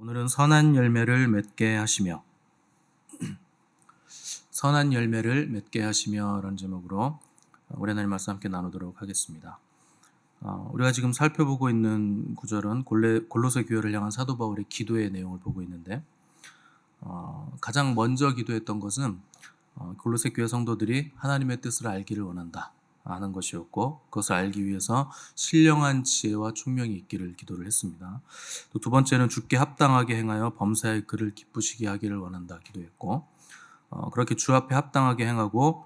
오늘은 선한 열매를 맺게 하시며 선한 열매를 맺게 하시며라는 제목으로 우리 하나님 말씀 함께 나누도록 하겠습니다. 우리가 지금 살펴보고 있는 구절은 골로새 교회를 향한 사도 바울의 기도의 내용을 보고 있는데 가장 먼저 기도했던 것은 골로새 교회 성도들이 하나님의 뜻을 알기를 원한다 하는 것이었고, 그것을 알기 위해서 신령한 지혜와 총명이 있기를 기도를 했습니다. 또 두 번째는 주께 합당하게 행하여 범사의 그를 기쁘시게 하기를 원한다 기도했고, 그렇게 주 앞에 합당하게 행하고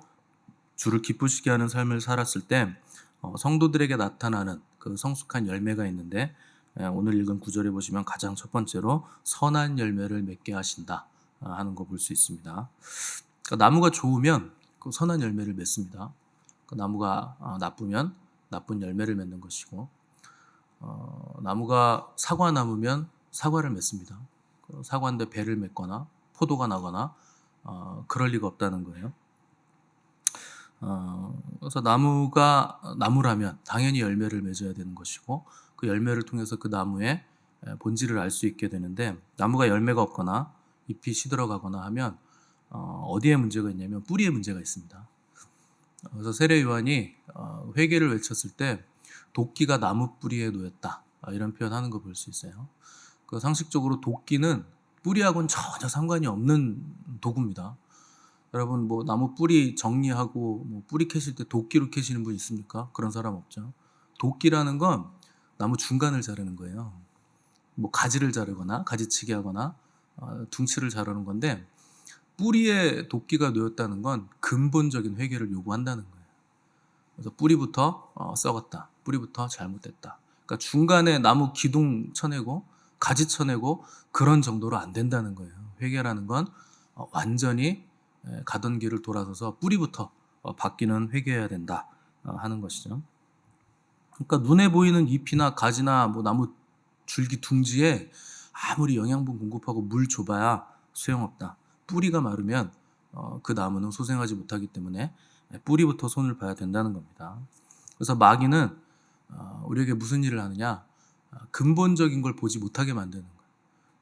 주를 기쁘시게 하는 삶을 살았을 때 성도들에게 나타나는 그 성숙한 열매가 있는데, 오늘 읽은 구절에 보시면 가장 첫 번째로 선한 열매를 맺게 하신다 하는 거 볼 수 있습니다. 그러니까 나무가 좋으면 그 선한 열매를 맺습니다. 그 나무가 나쁘면 나쁜 열매를 맺는 것이고, 나무가 사과나무면 사과를 맺습니다. 사과인데 배를 맺거나 포도가 나거나 그럴 리가 없다는 거예요. 그래서 나무가 나무라면 당연히 열매를 맺어야 되는 것이고, 그 열매를 통해서 그 나무의 본질을 알 수 있게 되는데, 나무가 열매가 없거나 잎이 시들어가거나 하면 어디에 문제가 있냐면 뿌리에 문제가 있습니다. 그래서 세례 요한이 회개를 외쳤을 때 도끼가 나무 뿌리에 놓였다 이런 표현하는 거 볼 수 있어요. 그 상식적으로 도끼는 뿌리하고는 전혀 상관이 없는 도구입니다. 여러분 뭐 나무 뿌리 정리하고 뭐 뿌리 캐실 때 도끼로 캐시는 분 있습니까? 그런 사람 없죠. 도끼라는 건 나무 중간을 자르는 거예요. 뭐 가지를 자르거나 가지치기 하거나 둥치를 자르는 건데, 뿌리에 도끼가 놓였다는 건 근본적인 회개를 요구한다는 거예요. 그래서 뿌리부터 썩었다, 뿌리부터 잘못됐다. 그러니까 중간에 나무 기둥 쳐내고 가지 쳐내고 그런 정도로 안 된다는 거예요. 회개라는 건 완전히 가던 길을 돌아서서 뿌리부터 바뀌는 회개해야 된다 하는 것이죠. 그러니까 눈에 보이는 잎이나 가지나 뭐 나무 줄기 둥지에 아무리 영양분 공급하고 물 줘봐야 소용없다. 뿌리가 마르면 그 나무는 소생하지 못하기 때문에 뿌리부터 손을 봐야 된다는 겁니다. 그래서 마귀는 우리에게 무슨 일을 하느냐, 근본적인 걸 보지 못하게 만드는 거예요.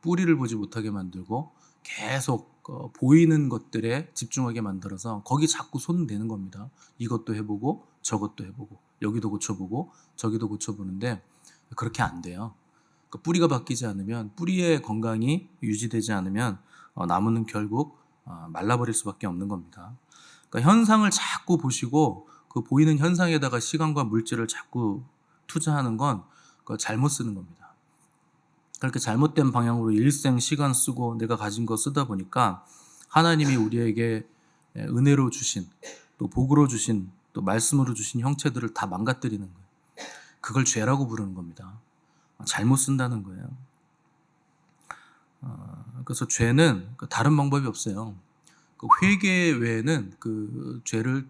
뿌리를 보지 못하게 만들고 계속 보이는 것들에 집중하게 만들어서 거기 자꾸 손 대는 겁니다. 이것도 해보고 저것도 해보고 여기도 고쳐보고 저기도 고쳐보는데 그렇게 안 돼요. 그러니까 뿌리가 바뀌지 않으면, 뿌리의 건강이 유지되지 않으면 나무는 결국 말라버릴 수밖에 없는 겁니다. 그러니까 현상을 자꾸 보시고 그 보이는 현상에다가 시간과 물질을 자꾸 투자하는 건 잘못 쓰는 겁니다. 그렇게 잘못된 방향으로 일생 시간 쓰고 내가 가진 거 쓰다 보니까 하나님이 우리에게 은혜로 주신, 또 복으로 주신, 또 말씀으로 주신 형체들을 다 망가뜨리는 거예요. 그걸 죄라고 부르는 겁니다. 잘못 쓴다는 거예요. 그래서 죄는 다른 방법이 없어요. 회개 외에는 그 죄를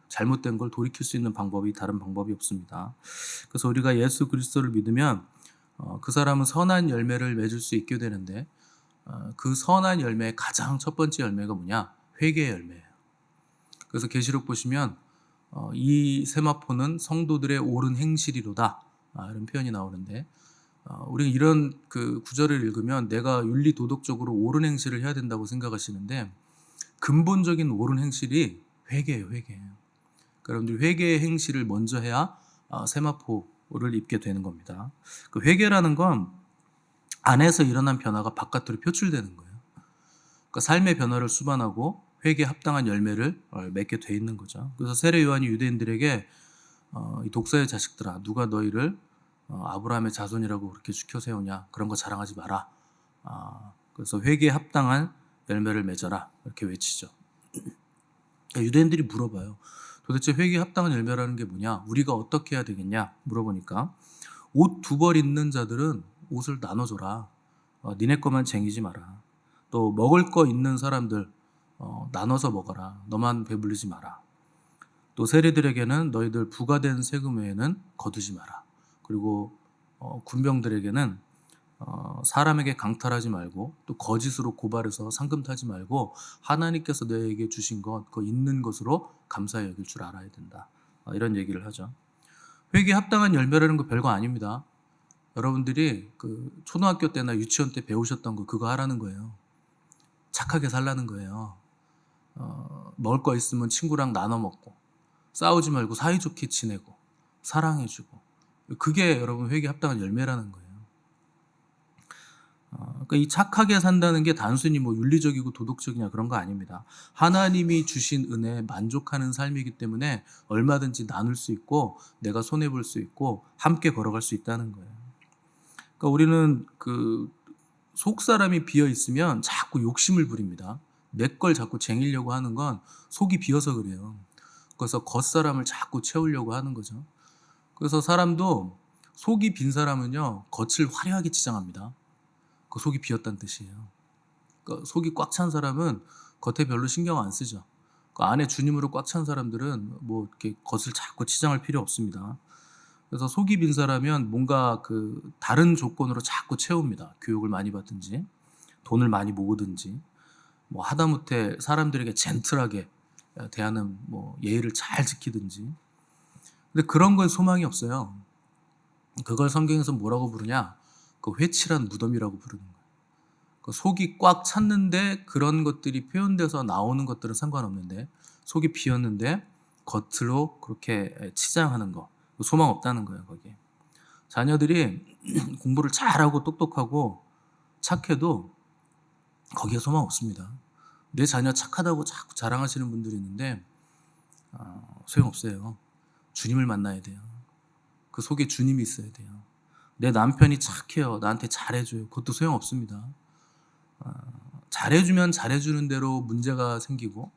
잘못된 걸 돌이킬 수 있는 방법이 다른 방법이 없습니다. 그래서 우리가 예수 그리스도를 믿으면 그 사람은 선한 열매를 맺을 수 있게 되는데, 그 선한 열매의 가장 첫 번째 열매가 뭐냐? 회개의 열매예요. 그래서 계시록 보시면 이 세마포는 성도들의 옳은 행실이로다 이런 표현이 나오는데, 우리는 이런 그 구절을 읽으면 내가 윤리 도덕적으로 옳은 행실을 해야 된다고 생각하시는데, 근본적인 옳은 행실이 회개예요. 회개예요. 그러니까 여러분들이 회개의 행실을 먼저 해야 세마포를 입게 되는 겁니다. 그 회개라는 건 안에서 일어난 변화가 바깥으로 표출되는 거예요. 그러니까 삶의 변화를 수반하고 회개에 합당한 열매를 맺게 돼 있는 거죠. 그래서 세례 요한이 유대인들에게 이 독사의 자식들아, 누가 너희를 아브라함의 자손이라고 그렇게 죽여 세우냐, 그런 거 자랑하지 마라. 그래서 회개에 합당한 열매를 맺어라 이렇게 외치죠. 유대인들이 물어봐요. 도대체 회개에 합당한 열매라는 게 뭐냐? 우리가 어떻게 해야 되겠냐? 물어보니까 옷 두 벌 입는 자들은 옷을 나눠줘라. 니네 것만 쟁이지 마라. 또 먹을 거 있는 사람들 나눠서 먹어라. 너만 배불리지 마라. 또 세리들에게는 너희들 부과된 세금 외에는 거두지 마라. 그리고 군병들에게는 사람에게 강탈하지 말고 또 거짓으로 고발해서 상금 타지 말고 하나님께서 너에게 주신 것, 그 있는 것으로 감사히 여길 줄 알아야 된다. 이런 얘기를 하죠. 회개에 합당한 열매라는 거 별거 아닙니다. 여러분들이 그 초등학교 때나 유치원 때 배우셨던 거 그거 하라는 거예요. 착하게 살라는 거예요. 먹을 거 있으면 친구랑 나눠 먹고, 싸우지 말고 사이좋게 지내고, 사랑해주고. 그게 여러분 회개에 합당한 열매라는 거예요. 그러니까 이 착하게 산다는 게 단순히 뭐 윤리적이고 도덕적이냐 그런 거 아닙니다. 하나님이 주신 은혜에 만족하는 삶이기 때문에 얼마든지 나눌 수 있고, 내가 손해볼 수 있고, 함께 걸어갈 수 있다는 거예요. 그러니까 우리는 그 속 사람이 비어 있으면 자꾸 욕심을 부립니다. 내 걸 자꾸 쟁이려고 하는 건 속이 비어서 그래요. 그래서 겉사람을 자꾸 채우려고 하는 거죠. 그래서 사람도 속이 빈 사람은요, 겉을 화려하게 치장합니다. 그 속이 비었다는 뜻이에요. 그러니까 속이 꽉 찬 사람은 겉에 별로 신경 안 쓰죠. 그 안에 주님으로 꽉 찬 사람들은 뭐 이렇게 겉을 자꾸 치장할 필요 없습니다. 그래서 속이 빈 사람은 뭔가 그 다른 조건으로 자꾸 채웁니다. 교육을 많이 받든지, 돈을 많이 모으든지, 뭐 하다못해 사람들에게 젠틀하게 대하는 뭐 예의를 잘 지키든지. 근데 그런 건 소망이 없어요. 그걸 성경에서 뭐라고 부르냐? 그 회칠한 무덤이라고 부르는 거예요. 그 속이 꽉 찼는데 그런 것들이 표현돼서 나오는 것들은 상관없는데, 속이 비었는데 겉으로 그렇게 치장하는 거, 소망 없다는 거예요. 거기에 자녀들이 공부를 잘하고 똑똑하고 착해도 거기에 소망 없습니다. 내 자녀 착하다고 자꾸 자랑하시는 분들이 있는데 소용없어요. 주님을 만나야 돼요. 그 속에 주님이 있어야 돼요. 내 남편이 착해요, 나한테 잘해줘요, 그것도 소용없습니다. 잘해주면 잘해주는 대로 문제가 생기고,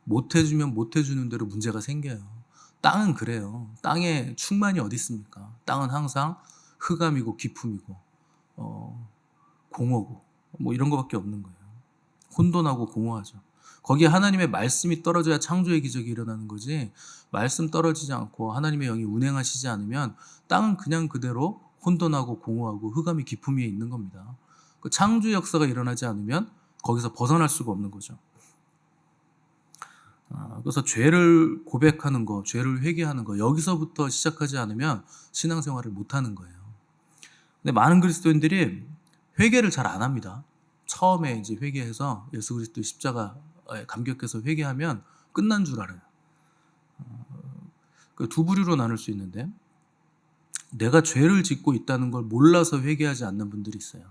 못해주면 못해주는 대로 문제가 생겨요. 땅은 그래요. 땅에 충만이 어디 있습니까? 땅은 항상 흑암이고 기품이고 공허고 뭐 이런 거밖에 없는 거예요. 혼돈하고 공허하죠. 거기에 하나님의 말씀이 떨어져야 창조의 기적이 일어나는 거지, 말씀 떨어지지 않고 하나님의 영이 운행하시지 않으면 땅은 그냥 그대로 혼돈하고 공허하고 흑암이 기품 위에 있는 겁니다. 그 창조 역사가 일어나지 않으면 거기서 벗어날 수가 없는 거죠. 그래서 죄를 고백하는 거, 죄를 회개하는 거, 여기서부터 시작하지 않으면 신앙생활을 못하는 거예요. 근데 많은 그리스도인들이 회개를 잘 안 합니다. 처음에 이제 회개해서 예수 그리스도의 십자가에 감격해서 회개하면 끝난 줄 알아요. 그 두 부류로 나눌 수 있는데, 내가 죄를 짓고 있다는 걸 몰라서 회개하지 않는 분들이 있어요.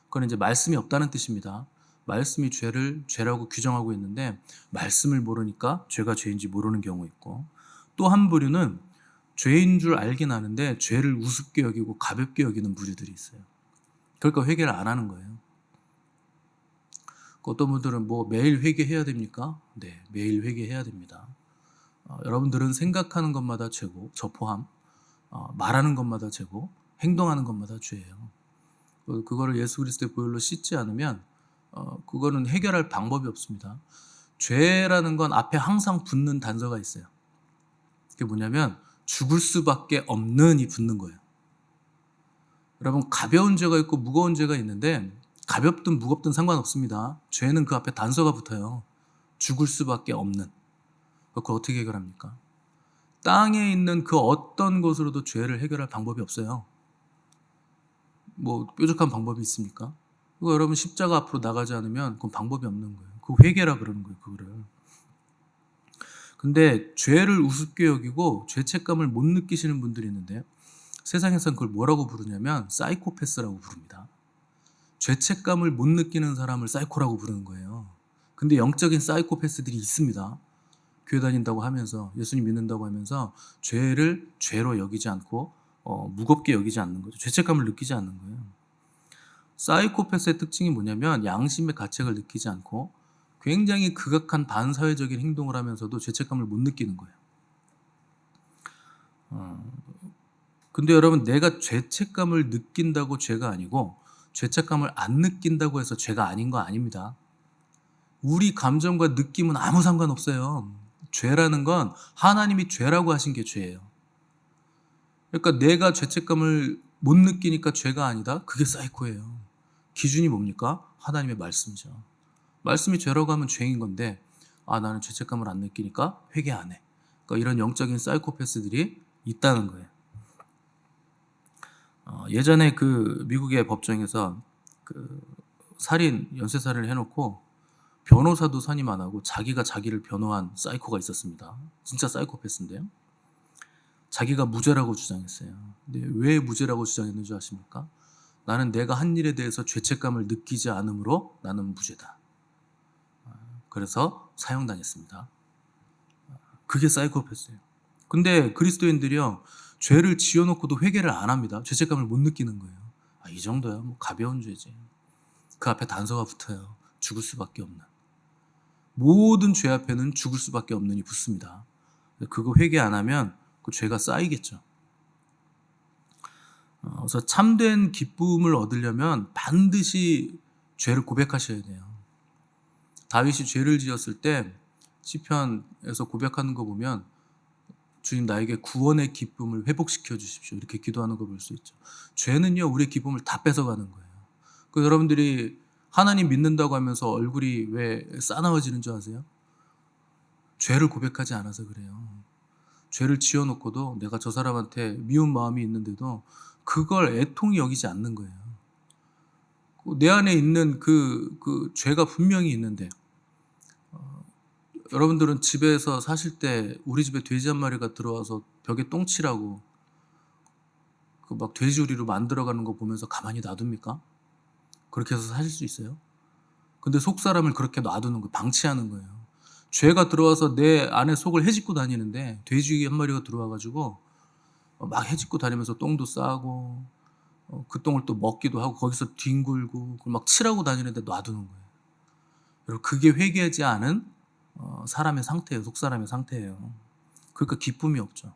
그건 이제 말씀이 없다는 뜻입니다. 말씀이 죄를 죄라고 규정하고 있는데 말씀을 모르니까 죄가 죄인지 모르는 경우 있고, 또 한 부류는 죄인 줄 알긴 아는데 죄를 우습게 여기고 가볍게 여기는 부류들이 있어요. 그러니까 회개를 안 하는 거예요. 어떤 분들은 뭐 매일 회개해야 됩니까? 네, 매일 회개해야 됩니다. 여러분들은 생각하는 것마다 죄고, 저 포함, 말하는 것마다 죄고, 행동하는 것마다 죄예요. 그거를 예수 그리스도의 보혈로 씻지 않으면 그거는 해결할 방법이 없습니다. 죄라는 건 앞에 항상 붙는 단서가 있어요. 그게 뭐냐면 죽을 수밖에 없는 이 붙는 거예요. 여러분, 가벼운 죄가 있고 무거운 죄가 있는데 가볍든 무겁든 상관없습니다. 죄는 그 앞에 단서가 붙어요. 죽을 수밖에 없는. 그걸 어떻게 해결합니까? 땅에 있는 그 어떤 것으로도 죄를 해결할 방법이 없어요. 뭐 뾰족한 방법이 있습니까? 그거 여러분 십자가 앞으로 나가지 않으면 그건 방법이 없는 거예요. 그 회개라 그러는 거예요, 그거를. 근데 죄를 우습게 여기고 죄책감을 못 느끼시는 분들이 있는데, 세상에서는 그걸 뭐라고 부르냐면 사이코패스라고 부릅니다. 죄책감을 못 느끼는 사람을 사이코라고 부르는 거예요. 근데 영적인 사이코패스들이 있습니다. 교회 다닌다고 하면서, 예수님 믿는다고 하면서 죄를 죄로 여기지 않고 무겁게 여기지 않는 거죠. 죄책감을 느끼지 않는 거예요. 사이코패스의 특징이 뭐냐면 양심의 가책을 느끼지 않고 굉장히 극악한 반사회적인 행동을 하면서도 죄책감을 못 느끼는 거예요. 근데 여러분, 내가 죄책감을 느낀다고 죄가 아니고 죄책감을 안 느낀다고 해서 죄가 아닌 거 아닙니다. 우리 감정과 느낌은 아무 상관없어요. 죄라는 건 하나님이 죄라고 하신 게 죄예요. 그러니까 내가 죄책감을 못 느끼니까 죄가 아니다? 그게 사이코예요. 기준이 뭡니까? 하나님의 말씀이죠. 말씀이 죄라고 하면 죄인 건데, 나는 죄책감을 안 느끼니까 회개 안 해. 그러니까 이런 영적인 사이코패스들이 있다는 거예요. 예전에 그 미국의 법정에서 그 살인, 연쇄살인을 해놓고 변호사도 선임 안 하고 자기가 자기를 변호한 사이코가 있었습니다. 진짜 사이코패스인데요. 자기가 무죄라고 주장했어요. 근데 왜 무죄라고 주장했는지 아십니까? 나는 내가 한 일에 대해서 죄책감을 느끼지 않으므로 나는 무죄다. 그래서 사형당했습니다. 그게 사이코패스예요. 근데 그리스도인들이요, 죄를 지어놓고도 회개를 안 합니다. 죄책감을 못 느끼는 거예요. 이 정도야 뭐 가벼운 죄지. 그 앞에 단서가 붙어요. 죽을 수밖에 없는. 모든 죄 앞에는 죽을 수밖에 없는이 붙습니다. 그거 회개 안 하면 그 죄가 쌓이겠죠. 그래서 참된 기쁨을 얻으려면 반드시 죄를 고백하셔야 돼요. 다윗이 죄를 지었을 때 시편에서 고백하는 거 보면 주님 나에게 구원의 기쁨을 회복시켜 주십시오. 이렇게 기도하는 거 볼 수 있죠. 죄는요, 우리의 기쁨을 다 뺏어가는 거예요. 그 여러분들이 하나님 믿는다고 하면서 얼굴이 왜 싸나워지는 줄 아세요? 죄를 고백하지 않아서 그래요. 죄를 지어놓고도 내가 저 사람한테 미운 마음이 있는데도 그걸 애통히 여기지 않는 거예요. 내 안에 있는 그 죄가 분명히 있는데, 여러분들은 집에서 사실 때 우리 집에 돼지 한 마리가 들어와서 벽에 똥치라고 그 막 돼지우리로 만들어가는 거 보면서 가만히 놔둡니까? 그렇게 해서 사실 수 있어요? 근데 속 사람을 그렇게 놔두는 거, 방치하는 거예요. 죄가 들어와서 내 안에 속을 헤집고 다니는데 돼지 한 마리가 들어와가지고 막 헤집고 다니면서 똥도 싸고 그 똥을 또 먹기도 하고 거기서 뒹굴고 그걸 막 칠하고 다니는데 놔두는 거예요. 여러분, 그게 회개하지 않은 사람의 상태예요. 속 사람의 상태예요. 그러니까 기쁨이 없죠.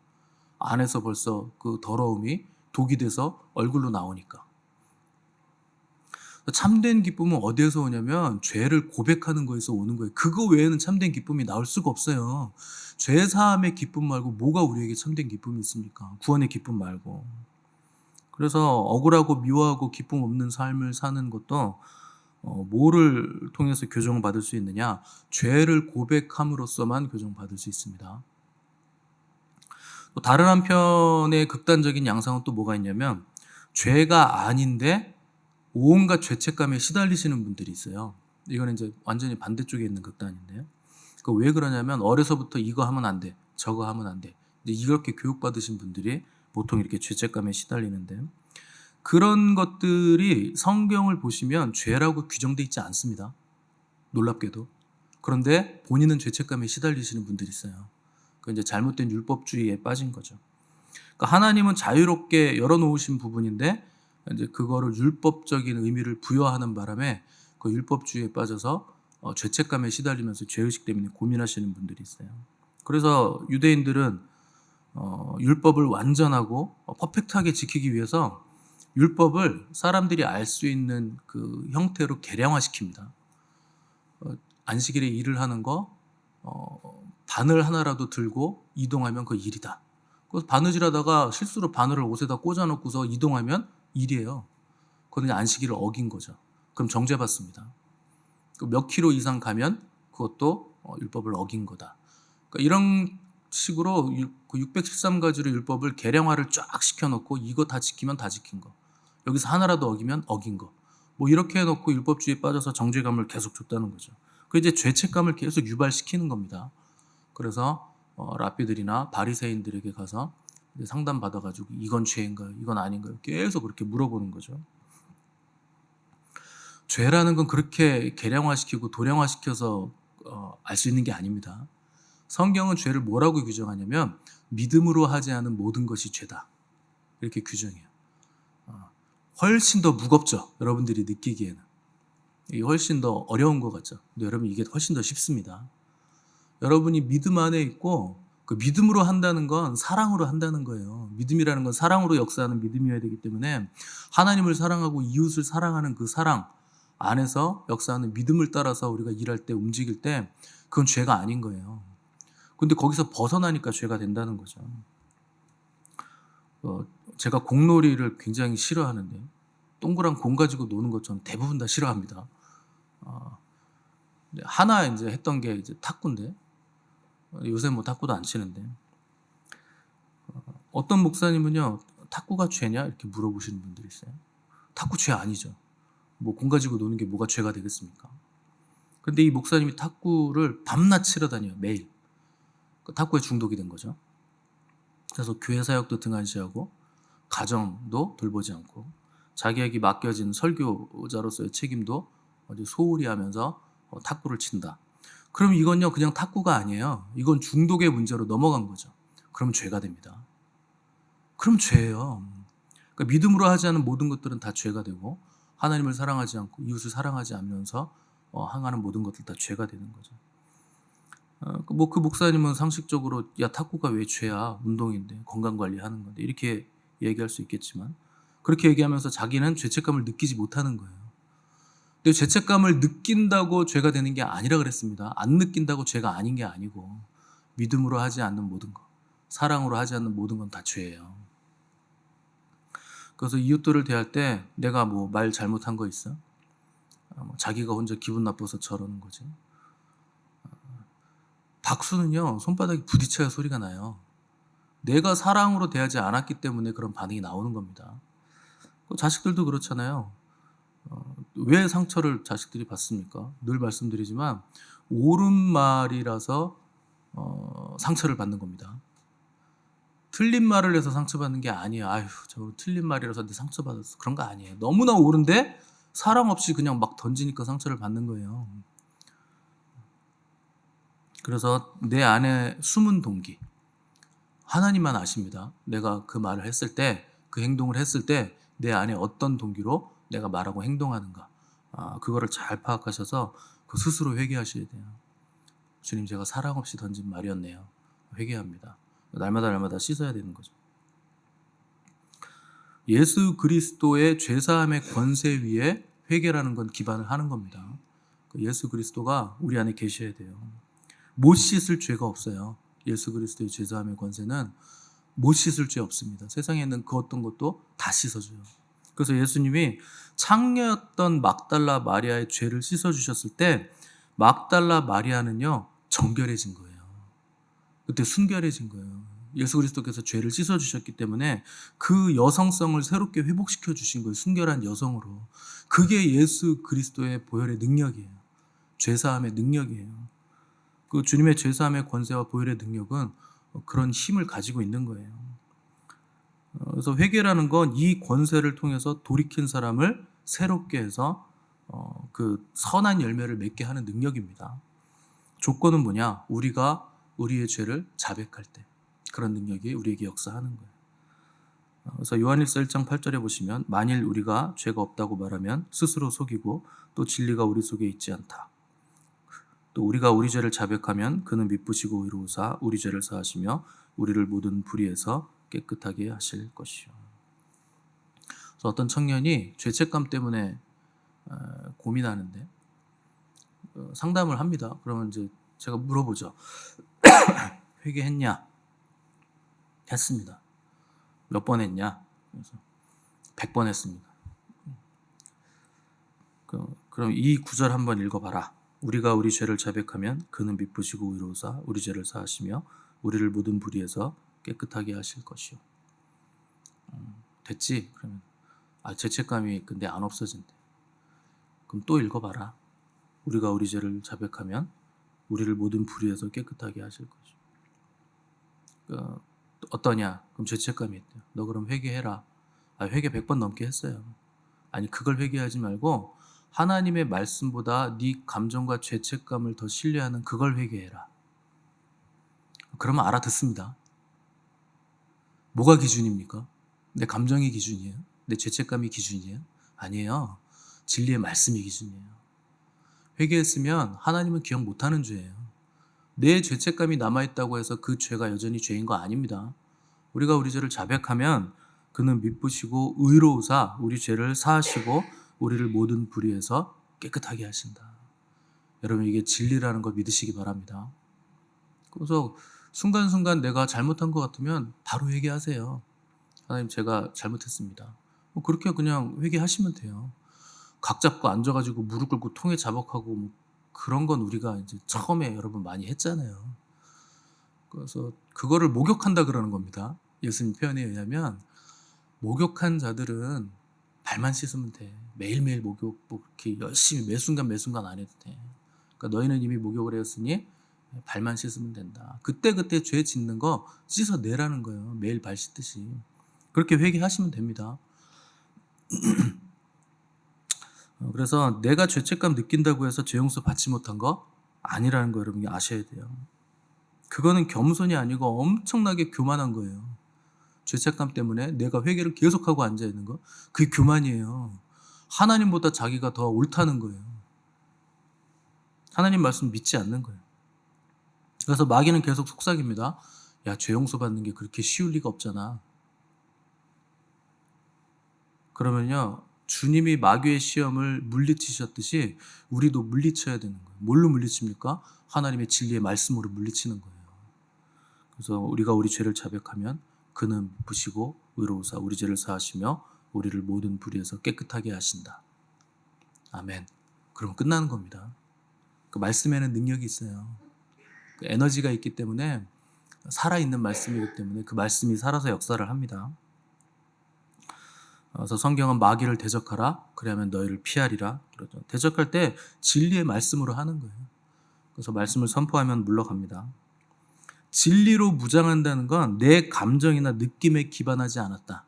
안에서 벌써 그 더러움이 독이 돼서 얼굴로 나오니까. 참된 기쁨은 어디에서 오냐면 죄를 고백하는 거에서 오는 거예요. 그거 외에는 참된 기쁨이 나올 수가 없어요. 죄 사함의 기쁨 말고 뭐가 우리에게 참된 기쁨이 있습니까? 구원의 기쁨 말고. 그래서 억울하고 미워하고 기쁨 없는 삶을 사는 것도 뭐를 통해서 교정받을 수 있느냐? 죄를 고백함으로써만 교정받을 수 있습니다. 또 다른 한편의 극단적인 양상은 또 뭐가 있냐면 죄가 아닌데 온갖 죄책감에 시달리시는 분들이 있어요. 이거는 이제 완전히 반대쪽에 있는 극단인데요. 왜 그러냐면 어려서부터 이거 하면 안 돼, 저거 하면 안 돼. 이제 이렇게 교육받으신 분들이 보통 이렇게 죄책감에 시달리는데, 그런 것들이 성경을 보시면 죄라고 규정되어 있지 않습니다. 놀랍게도. 그런데 본인은 죄책감에 시달리시는 분들이 있어요. 그 이제 잘못된 율법주의에 빠진 거죠. 그러니까 하나님은 자유롭게 열어놓으신 부분인데 이제 그거를 율법적인 의미를 부여하는 바람에 그 율법주의에 빠져서 죄책감에 시달리면서 죄의식 때문에 고민하시는 분들이 있어요. 그래서 유대인들은 율법을 완전하고 퍼펙트하게 지키기 위해서 율법을 사람들이 알 수 있는 그 형태로 계량화시킵니다. 안식일에 일을 하는 거 바늘 하나라도 들고 이동하면 그 일이다. 그래서 바느질하다가 실수로 바늘을 옷에다 꽂아놓고서 이동하면 일이에요. 그건 안식일을 어긴 거죠. 그럼 정죄받습니다. 몇 킬로 이상 가면 그것도 율법을 어긴 거다. 그러니까 이런 식으로 613가지로 율법을 계량화를 쫙 시켜놓고 이거 다 지키면 다 지킨 거, 여기서 하나라도 어기면 어긴 거, 뭐 이렇게 해놓고 율법주의에 빠져서 정죄감을 계속 줬다는 거죠. 그 이제 죄책감을 계속 유발시키는 겁니다. 그래서 랍비들이나 바리새인들에게 가서 상담 받아가지고 이건 죄인가요? 이건 아닌가요? 계속 그렇게 물어보는 거죠. 죄라는 건 그렇게 계량화시키고 도량화시켜서 알 수 있는 게 아닙니다. 성경은 죄를 뭐라고 규정하냐면 믿음으로 하지 않은 모든 것이 죄다, 이렇게 규정해요. 훨씬 더 무겁죠. 여러분들이 느끼기에는 이게 훨씬 더 어려운 것 같죠. 근데 여러분, 이게 훨씬 더 쉽습니다. 여러분이 믿음 안에 있고 그 믿음으로 한다는 건 사랑으로 한다는 거예요. 믿음이라는 건 사랑으로 역사하는 믿음이어야 되기 때문에 하나님을 사랑하고 이웃을 사랑하는 그 사랑 안에서 역사하는 믿음을 따라서 우리가 일할 때, 움직일 때 그건 죄가 아닌 거예요. 근데 거기서 벗어나니까 죄가 된다는 거죠. 제가 공놀이를 굉장히 싫어하는데, 동그란 공 가지고 노는 것처럼 대부분 다 싫어합니다. 하나 이제 했던 게 이제 탁구인데, 요새 뭐 탁구도 안 치는데, 어떤 목사님은요 탁구가 죄냐? 이렇게 물어보시는 분들이 있어요. 탁구 죄 아니죠. 뭐 공 가지고 노는 게 뭐가 죄가 되겠습니까? 근데 이 목사님이 탁구를 밤낮 치러 다녀요. 매일. 탁구에 중독이 된 거죠. 그래서 교회 사역도 등한시하고 가정도 돌보지 않고 자기에게 맡겨진 설교자로서의 책임도 어디 소홀히 하면서 탁구를 친다. 그럼 이건요 그냥 탁구가 아니에요. 이건 중독의 문제로 넘어간 거죠. 그럼 죄가 됩니다. 그럼 죄예요. 그러니까 믿음으로 하지 않은 모든 것들은 다 죄가 되고 하나님을 사랑하지 않고 이웃을 사랑하지 않으면서 행하는 모든 것들 다 죄가 되는 거죠. 뭐 그 목사님은 상식적으로 야 탁구가 왜 죄야? 운동인데 건강 관리하는 건데 이렇게 얘기할 수 있겠지만 그렇게 얘기하면서 자기는 죄책감을 느끼지 못하는 거예요. 근데 죄책감을 느낀다고 죄가 되는 게 아니라 그랬습니다. 안 느낀다고 죄가 아닌 게 아니고 믿음으로 하지 않는 모든 것, 사랑으로 하지 않는 모든 건 다 죄예요. 그래서 이웃들을 대할 때 내가 뭐 말 잘못한 거 있어? 자기가 혼자 기분 나빠서 저러는 거지. 박수는요 손바닥이 부딪혀야 소리가 나요. 내가 사랑으로 대하지 않았기 때문에 그런 반응이 나오는 겁니다. 자식들도 그렇잖아요. 왜 상처를 자식들이 받습니까? 늘 말씀드리지만 옳은 말이라서 상처를 받는 겁니다. 틀린 말을 해서 상처받는 게 아니에요. 아휴 저 틀린 말이라서 내 상처받았어. 그런 거 아니에요. 너무나 옳은데 사랑 없이 그냥 막 던지니까 상처를 받는 거예요. 그래서 내 안에 숨은 동기 하나님만 아십니다. 내가 그 말을 했을 때 그 행동을 했을 때 내 안에 어떤 동기로 내가 말하고 행동하는가 그거를 잘 파악하셔서 그 스스로 회개하셔야 돼요. 주님 제가 사랑 없이 던진 말이었네요. 회개합니다. 날마다 씻어야 되는 거죠. 예수 그리스도의 죄사함의 권세 위에 회개라는 건 기반을 하는 겁니다. 예수 그리스도가 우리 안에 계셔야 돼요. 못 씻을 죄가 없어요. 예수 그리스도의 죄사함의 권세는 못 씻을 죄 없습니다. 세상에 있는 그 어떤 것도 다 씻어줘요. 그래서 예수님이 창녀였던 막달라 마리아의 죄를 씻어주셨을 때 막달라 마리아는요 정결해진 거예요. 그때 순결해진 거예요. 예수 그리스도께서 죄를 씻어주셨기 때문에 그 여성성을 새롭게 회복시켜 주신 거예요. 순결한 여성으로. 그게 예수 그리스도의 보혈의 능력이에요. 죄사함의 능력이에요. 그 주님의 죄사함의 권세와 보혈의 능력은 그런 힘을 가지고 있는 거예요. 그래서 회개라는 건 이 권세를 통해서 돌이킨 사람을 새롭게 해서 그 선한 열매를 맺게 하는 능력입니다. 조건은 뭐냐? 우리가 우리의 죄를 자백할 때 그런 능력이 우리에게 역사하는 거예요. 그래서 요한일서 1장 8절에 보시면 만일 우리가 죄가 없다고 말하면 스스로 속이고 또 진리가 우리 속에 있지 않다. 또 우리가 우리 죄를 자백하면 그는 미쁘시고 의로우사 우리 죄를 사하시며 우리를 모든 불의에서 깨끗하게 하실 것이요. 그래서 어떤 청년이 죄책감 때문에 고민하는데 상담을 합니다. 그러면 이제 제가 물어보죠. 회개했냐? 했습니다. 몇 번 했냐? 그래서 100번 했습니다. 그럼 이 구절 한번 읽어봐라. 우리가 우리 죄를 자백하면 그는 미쁘시고 의로우사 우리 죄를 사하시며 우리를 모든 불의에서 깨끗하게 하실 것이요. 됐지? 그러면 죄책감이 근데 안 없어진대. 그럼 또 읽어봐라. 우리가 우리 죄를 자백하면 우리를 모든 불의에서 깨끗하게 하실 것이요. 어떠냐? 그럼 죄책감이 있대요. 너 그럼 회개해라. 회개 100번 넘게 했어요. 아니 그걸 회개하지 말고 하나님의 말씀보다 네 감정과 죄책감을 더 신뢰하는 그걸 회개해라. 그러면 알아듣습니다. 뭐가 기준입니까? 내 감정이 기준이에요? 내 죄책감이 기준이에요? 아니에요. 진리의 말씀이 기준이에요. 회개했으면 하나님은 기억 못하는 죄예요. 내 죄책감이 남아있다고 해서 그 죄가 여전히 죄인 거 아닙니다. 우리가 우리 죄를 자백하면 그는 미쁘시고 의로우사 우리 죄를 사하시고 우리를 모든 불의에서 깨끗하게 하신다. 여러분 이게 진리라는 걸 믿으시기 바랍니다. 그래서 순간순간 내가 잘못한 것 같으면 바로 회개하세요. 하나님 제가 잘못했습니다. 그렇게 그냥 회개하시면 돼요. 각 잡고 앉아가지고 무릎 꿇고 통에 자복하고 그런 건 우리가 이제 처음에 여러분 많이 했잖아요. 그래서 그거를 목욕한다 그러는 겁니다. 예수님 표현에 의하면 목욕한 자들은 발만 씻으면 돼. 매일매일 목욕 뭐 그렇게 열심히 매 순간 매 순간 안 해도 돼. 그러니까 너희는 이미 목욕을 했으니 발만 씻으면 된다. 그때그때 죄 짓는 거 씻어내라는 거예요. 매일 발 씻듯이. 그렇게 회개하시면 됩니다. 그래서 내가 죄책감 느낀다고 해서 죄 용서 받지 못한 거 아니라는 거 여러분이 아셔야 돼요. 그거는 겸손이 아니고 엄청나게 교만한 거예요. 죄책감 때문에 내가 회개를 계속하고 앉아있는 거, 그게 교만이에요. 하나님보다 자기가 더 옳다는 거예요. 하나님 말씀 믿지 않는 거예요. 그래서 마귀는 계속 속삭입니다. 야, 죄 용서 받는 게 그렇게 쉬울 리가 없잖아. 그러면요, 주님이 마귀의 시험을 물리치셨듯이 우리도 물리쳐야 되는 거예요. 뭘로 물리칩니까? 하나님의 진리의 말씀으로 물리치는 거예요. 그래서 우리가 우리 죄를 자백하면 그는 부시고 의로우사 우리 죄를 사하시며 우리를 모든 불의에서 깨끗하게 하신다. 아멘. 그럼 끝나는 겁니다. 그 말씀에는 능력이 있어요. 그 에너지가 있기 때문에, 살아있는 말씀이기 때문에 그 말씀이 살아서 역사를 합니다. 그래서 성경은 마귀를 대적하라 그리하면 너희를 피하리라 그러죠. 대적할 때 진리의 말씀으로 하는 거예요. 그래서 말씀을 선포하면 물러갑니다. 진리로 무장한다는 건 내 감정이나 느낌에 기반하지 않았다.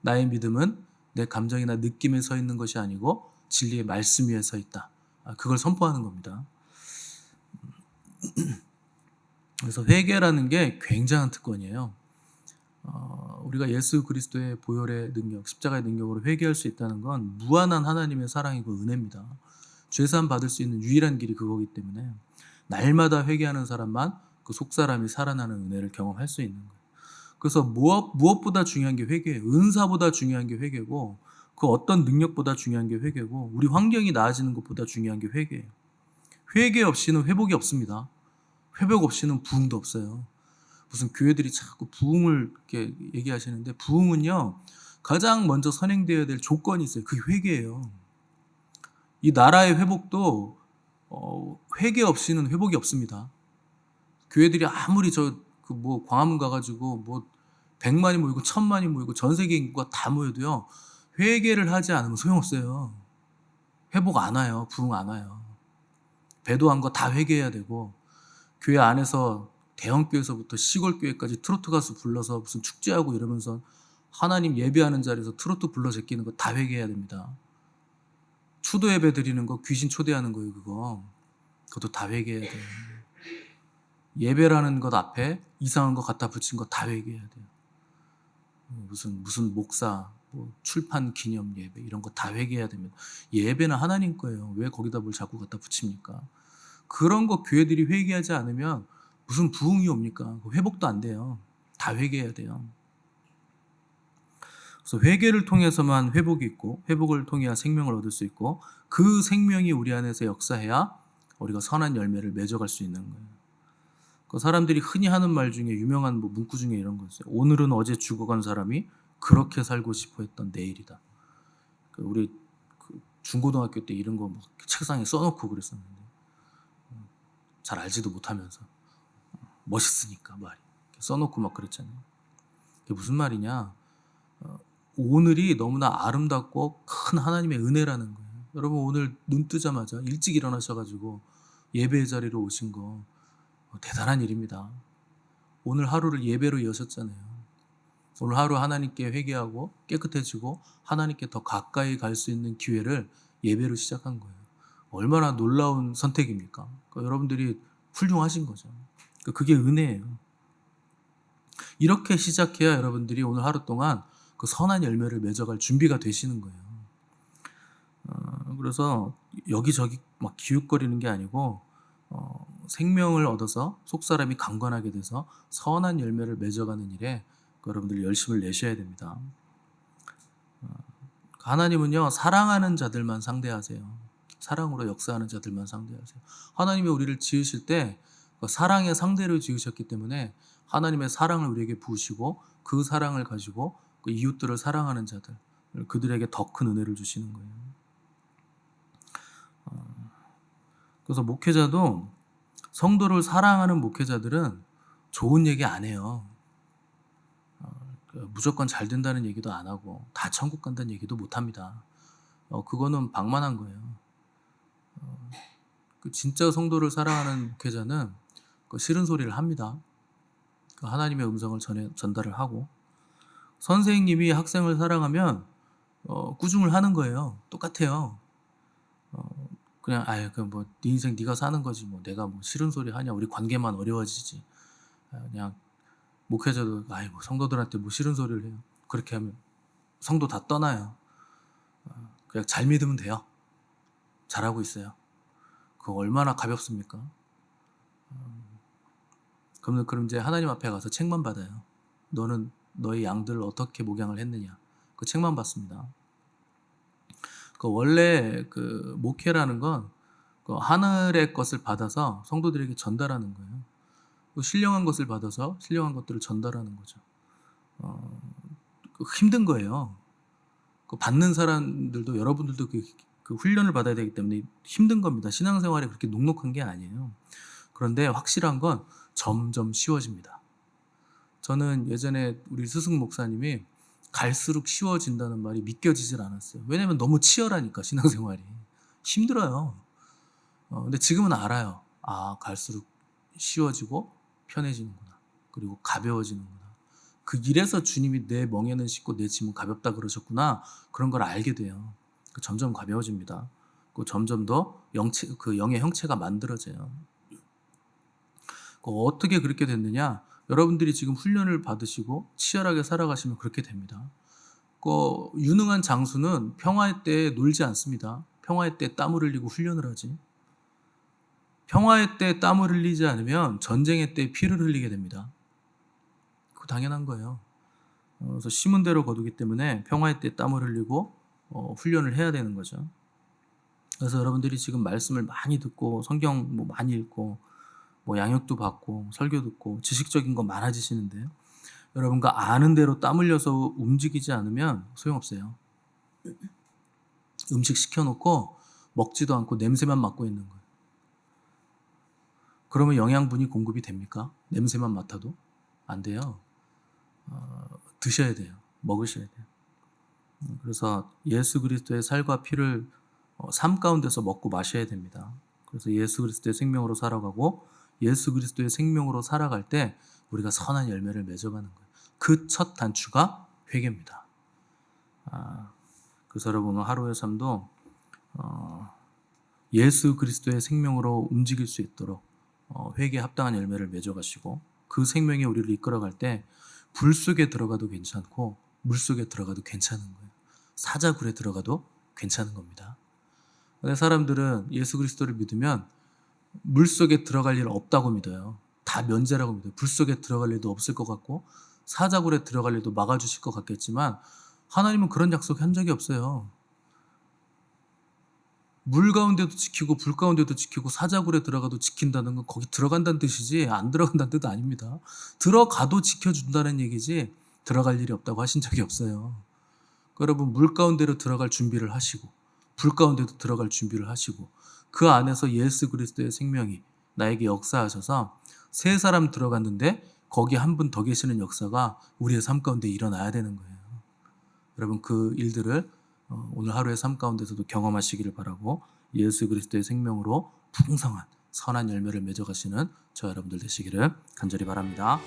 나의 믿음은 내 감정이나 느낌에 서 있는 것이 아니고 진리의 말씀 위에 서 있다. 그걸 선포하는 겁니다. 그래서 회개라는 게 굉장한 특권이에요. 우리가 예수 그리스도의 보혈의 능력, 십자가의 능력으로 회개할 수 있다는 건 무한한 하나님의 사랑이고 은혜입니다. 죄사함 받을 수 있는 유일한 길이 그거기 때문에 날마다 회개하는 사람만 그 속사람이 살아나는 은혜를 경험할 수 있는 거예요. 그래서 무엇보다 중요한 게 회개예요. 은사보다 중요한 게 회개고, 그 어떤 능력보다 중요한 게 회개고, 우리 환경이 나아지는 것보다 중요한 게 회개예요. 회개 없이는 회복이 없습니다. 회복 없이는 부흥도 없어요. 무슨 교회들이 자꾸 부흥을 이렇게 얘기하시는데, 부흥은요 가장 먼저 선행되어야 될 조건이 있어요. 그게 회개예요. 이 나라의 회복도 회개 없이는 회복이 없습니다. 교회들이 아무리 광화문 가가지고 100만이 모이고 1000만이 모이고 전 세계 인구가 다 모여도요, 회개를 하지 않으면 소용없어요. 회복 안 와요. 부흥 안 와요. 배도한 거 다 회개해야 되고, 교회 안에서 대형교회에서부터 시골교회까지 트로트 가수 불러서 무슨 축제하고 이러면서 하나님 예배하는 자리에서 트로트 불러 제끼는 거 다 회개해야 됩니다. 추도 예배 드리는 거 귀신 초대하는 거예요. 그것도 다 회개해야 돼요. 예배라는 것 앞에 이상한 거 갖다 붙인 거 다 회개해야 돼요. 무슨 목사, 출판 기념 예배 이런 거 다 회개해야 됩니다. 예배는 하나님 거예요. 왜 거기다 뭘 자꾸 갖다 붙입니까? 그런 거 교회들이 회개하지 않으면 무슨 부흥이 옵니까? 회복도 안 돼요. 다 회개해야 돼요. 그래서 회개를 통해서만 회복이 있고, 회복을 통해야 생명을 얻을 수 있고, 그 생명이 우리 안에서 역사해야 우리가 선한 열매를 맺어갈 수 있는 거예요. 그 사람들이 흔히 하는 말 중에 유명한 문구 중에 이런 거 있어요. 오늘은 어제 죽어간 사람이 그렇게 살고 싶어 했던 내일이다. 우리 중고등학교 때 이런 거 책상에 써놓고 그랬었는데, 잘 알지도 못하면서 멋있으니까 말이 써놓고 막 그랬잖아요. 그게 무슨 말이냐? 오늘이 너무나 아름답고 큰 하나님의 은혜라는 거예요. 여러분 오늘 눈 뜨자마자 일찍 일어나셔가지고 예배의 자리로 오신 거 대단한 일입니다. 오늘 하루를 예배로 여셨잖아요. 오늘 하루 하나님께 회개하고 깨끗해지고 하나님께 더 가까이 갈 수 있는 기회를 예배로 시작한 거예요. 얼마나 놀라운 선택입니까? 그러니까 여러분들이 훌륭하신 거죠. 그게 은혜예요. 이렇게 시작해야 여러분들이 오늘 하루 동안 그 선한 열매를 맺어갈 준비가 되시는 거예요. 그래서 여기저기 막 기웃거리는 게 아니고, 생명을 얻어서 속사람이 강건하게 돼서 선한 열매를 맺어가는 일에 여러분들 열심을 내셔야 됩니다. 하나님은요 사랑하는 자들만 상대하세요. 사랑으로 역사하는 자들만 상대하세요. 하나님이 우리를 지으실 때 사랑의 상대로 지으셨기 때문에 하나님의 사랑을 우리에게 부으시고, 그 사랑을 가지고 그 이웃들을 사랑하는 자들, 그들에게 더 큰 은혜를 주시는 거예요. 그래서 목회자도, 성도를 사랑하는 목회자들은 좋은 얘기 안 해요. 무조건 잘 된다는 얘기도 안 하고 다 천국 간다는 얘기도 못 합니다. 그거는 방만한 거예요. 그 진짜 성도를 사랑하는 목회자는 그 싫은 소리를 합니다. 그 하나님의 음성을 전달을 하고, 선생님이 학생을 사랑하면 꾸중을 하는 거예요. 똑같아요. 그냥 아예 그뭐 네 인생 네가 사는 거지 뭐 내가 뭐 싫은 소리 하냐, 우리 관계만 어려워지지. 그냥 목회자도 아이 뭐 성도들한테 뭐 싫은 소리를 해요. 그렇게 하면 성도 다 떠나요. 그냥 잘 믿으면 돼요. 잘하고 있어요. 그거 얼마나 가볍습니까? 그럼 이제 하나님 앞에 가서 책만 받아요. 너는 너의 양들을 어떻게 목양을 했느냐, 그 책만 받습니다. 그 원래 그 목회라는 건 그 하늘의 것을 받아서 성도들에게 전달하는 거예요. 그 신령한 것을 받아서 신령한 것들을 전달하는 거죠. 힘든 거예요. 그 받는 사람들도, 여러분들도 그 훈련을 받아야 되기 때문에 힘든 겁니다. 신앙생활이 그렇게 녹록한 게 아니에요. 그런데 확실한 건 점점 쉬워집니다. 저는 예전에 우리 스승 목사님이 갈수록 쉬워진다는 말이 믿겨지질 않았어요. 왜냐면 너무 치열하니까 신앙생활이 힘들어요. 근데 지금은 알아요. 갈수록 쉬워지고 편해지는구나. 그리고 가벼워지는구나. 그 길에서 주님이 내 멍에는 쉽고 내 짐은 가볍다 그러셨구나. 그런 걸 알게 돼요. 점점 가벼워집니다. 점점 더 영의 형체가 만들어져요. 어떻게 그렇게 됐느냐? 여러분들이 지금 훈련을 받으시고 치열하게 살아가시면 그렇게 됩니다. 유능한 장수는 평화의 때에 놀지 않습니다. 평화의 때 땀을 흘리고 훈련을 하지. 평화의 때 땀을 흘리지 않으면 전쟁의 때 피를 흘리게 됩니다. 그거 당연한 거예요. 그래서 심은 대로 거두기 때문에 평화의 때 땀을 흘리고 훈련을 해야 되는 거죠. 그래서 여러분들이 지금 말씀을 많이 듣고 성경 뭐 많이 읽고 뭐 양육도 받고 설교 듣고 지식적인 거 많아지시는데요. 여러분과 아는 대로 땀 흘려서 움직이지 않으면 소용없어요. 음식 시켜놓고 먹지도 않고 냄새만 맡고 있는 거예요. 그러면 영양분이 공급이 됩니까? 냄새만 맡아도? 안 돼요. 드셔야 돼요. 먹으셔야 돼요. 그래서 예수 그리스도의 살과 피를 삶 가운데서 먹고 마셔야 됩니다. 그래서 예수 그리스도의 생명으로 살아가고 예수 그리스도의 생명으로 살아갈 때 우리가 선한 열매를 맺어가는 거예요. 그 첫 단추가 회개입니다. 그래서 여러분 하루의 삶도 예수 그리스도의 생명으로 움직일 수 있도록 회개에 합당한 열매를 맺어가시고, 그 생명이 우리를 이끌어갈 때 불 속에 들어가도 괜찮고 물 속에 들어가도 괜찮은 거예요. 사자굴에 들어가도 괜찮은 겁니다. 근데 사람들은 예수 그리스도를 믿으면 물 속에 들어갈 일 없다고 믿어요. 다 면제라고 믿어요. 불 속에 들어갈 일도 없을 것 같고 사자굴에 들어갈 일도 막아주실 것 같겠지만 하나님은 그런 약속 한 적이 없어요. 물 가운데도 지키고 불 가운데도 지키고 사자굴에 들어가도 지킨다는 건 거기 들어간다는 뜻이지 안 들어간다는 뜻 아닙니다. 들어가도 지켜준다는 얘기지 들어갈 일이 없다고 하신 적이 없어요. 여러분 물 가운데로 들어갈 준비를 하시고 불 가운데도 들어갈 준비를 하시고 그 안에서 예수 그리스도의 생명이 나에게 역사하셔서 세 사람 들어갔는데 거기 한 분 더 계시는 역사가 우리의 삶 가운데 일어나야 되는 거예요. 여러분 그 일들을 오늘 하루의 삶 가운데서도 경험하시기를 바라고, 예수 그리스도의 생명으로 풍성한 선한 열매를 맺어가시는 저 여러분들 되시기를 간절히 바랍니다.